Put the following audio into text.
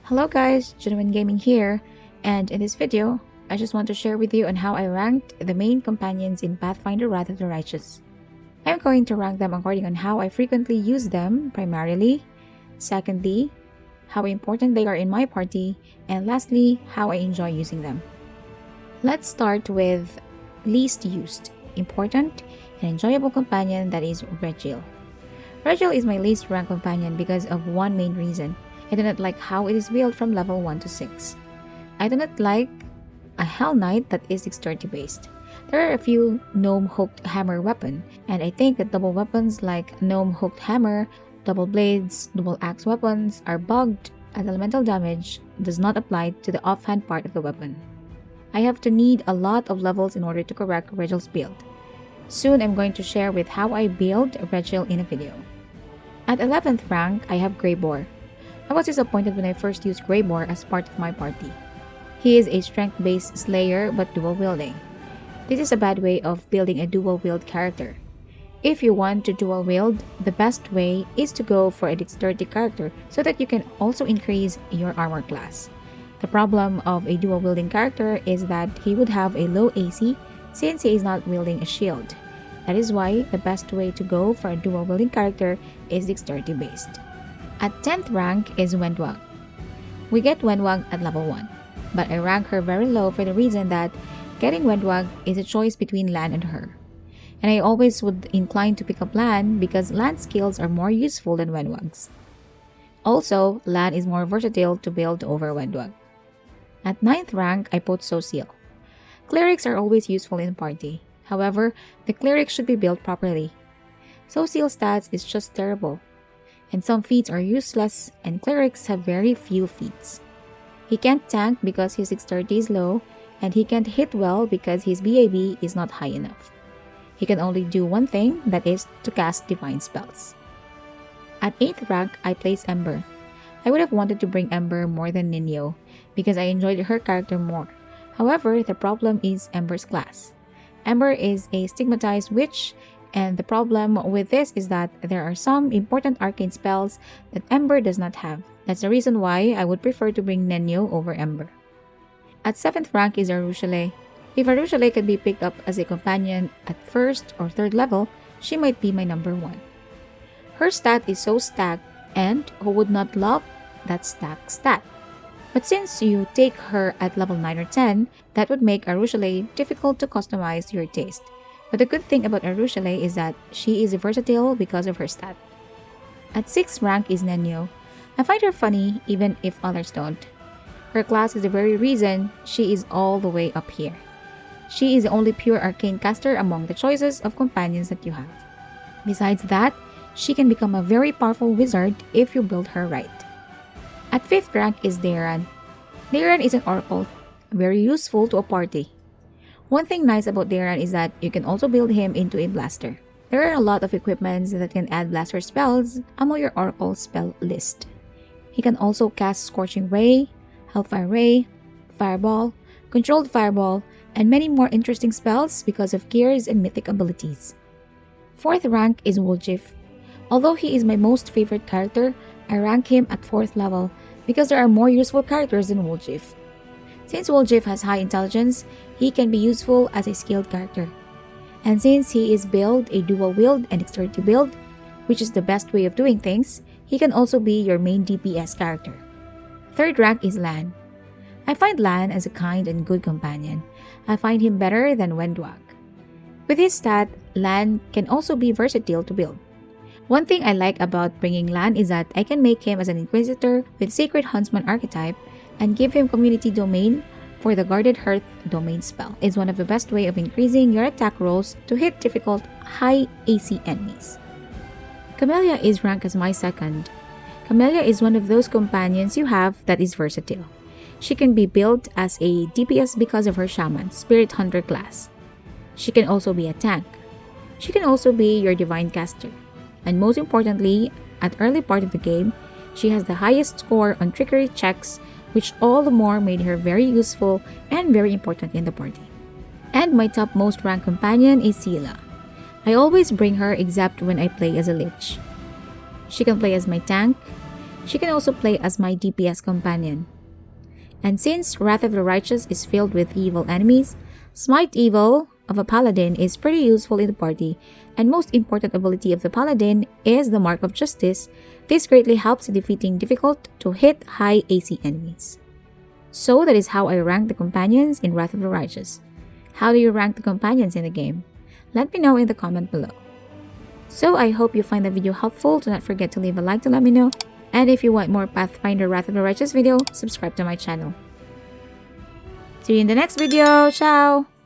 Hello guys, Genuine Gaming here, and in this video, I just want to share with you on how I ranked the main companions in Pathfinder Wrath of the Righteous. I'm going to rank them according on how I frequently use them, primarily, secondly, how important they are in my party, and lastly, how I enjoy using them. Let's start with least used, important, and enjoyable companion, that is REGILL. REGILL is my least ranked companion because of one main reason. I do not like how it is built from level 1 to 6. I do not like a Hell Knight that is dexterity based. There are a few gnome hooked hammer weapon, and I think that double weapons like gnome hooked hammer, double blades, double axe weapons are bugged as elemental damage does not apply to the offhand part of the weapon. I have to need a lot of levels in order to correct REGILL's build. Soon I'm going to share with how I build REGILL in a video. At 11th rank, I have GREYBOR. I was disappointed when I first used GREYBOR as part of my party. He is a strength-based slayer but dual-wielding. This is a bad way of building a dual-wield character. If you want to dual-wield, the best way is to go for a dexterity character so that you can also increase your armor class. The problem of a dual-wielding character is that he would have a low AC since he is not wielding a shield. That is why the best way to go for a dual-wielding character is dexterity-based. At 10th rank is Wendwag. We get Wendwag at level 1, but I rank her very low for the reason that getting Wendwag is a choice between Lan and her. And I always would incline to pick up Lan because Lan's skills are more useful than Wendwag's. Also, Lan is more versatile to build over Wendwag. At 9th rank, I put SOSIEL. Clerics are always useful in a party. However, the cleric should be built properly. SOSIEL's stats is just terrible. And some feats are useless, and clerics have very few feats. He can't tank because his dexterity is low, and he can't hit well because his BAB is not high enough. He can only do one thing, that is to cast divine spells. At 8th rank, I place EMBER. I would have wanted to bring EMBER more than Ninyo, because I enjoyed her character more. However, the problem is EMBER's class. EMBER is a stigmatized witch, and the problem with this is that there are some important arcane spells that EMBER does not have. That's the reason why I would prefer to bring Ninyo over EMBER. At 7th rank is ARUESHALAE. If ARUESHALAE could be picked up as a companion at 1st or 3rd level, she might be my number 1. Her stat is so stacked, and who would not love that stacked stat? But since you take her at level 9 or 10, that would make ARUESHALAE difficult to customize to your taste. But the good thing about ARUESHALAE is that she is versatile because of her stat. At 6th rank is Ninyo. I find her funny even if others don't. Her class is the very reason she is all the way up here. She is the only pure arcane caster among the choices of companions that you have. Besides that, she can become a very powerful wizard if you build her right. At 5th rank is Daeran. Daeran is an oracle, very useful to a party. One thing nice about Daeran is that you can also build him into a blaster. There are a lot of equipments that can add blaster spells among your oracle spell list. He can also cast Scorching Ray, Hellfire Ray, Fireball, Controlled Fireball, and many more interesting spells because of gears and mythic abilities. 4th rank is WOLJIF. Although he is my most favorite character, I rank him at 4th level because there are more useful characters than WOLJIF. Since WOLJIF has high intelligence, he can be useful as a skilled character. And since he is built a dual wield and dexterity build, which is the best way of doing things, he can also be your main DPS character. 3rd rank is Lan. I find Lan as a kind and good companion. I find him better than Wendwag. With his stat, Lan can also be versatile to build. One thing I like about bringing Lan is that I can make him as an Inquisitor with Sacred Huntsman archetype and give him Community Domain for the Guarded Hearth domain spell. It's one of the best way of increasing your attack rolls to hit difficult high AC enemies. CAMELLIA is ranked as my 2nd. CAMELLIA is one of those companions you have that is versatile. She can be built as a DPS because of her Shaman, Spirit Hunter class. She can also be a tank. She can also be your Divine Caster. And most importantly, at early part of the game, she has the highest score on trickery checks, which all the more made her very useful and very important in the party. And my top most ranked companion is Seelah. I always bring her except when I play as a lich. She can play as my tank, She can also play as my DPS companion. And since Wrath of the Righteous is filled with evil enemies, Smite Evil of a Paladin is pretty useful in the party, and most important ability of the Paladin is the Mark of Justice. This greatly helps in defeating difficult to hit high AC enemies. So that is how I rank the companions in Wrath of the Righteous. How do you rank the companions in the game? Let me know in the comment below. So I hope you find the video helpful. Do not forget to leave a like to let me know. And if you want more Pathfinder Wrath of the Righteous video, subscribe to my channel. See you in the next video. Ciao!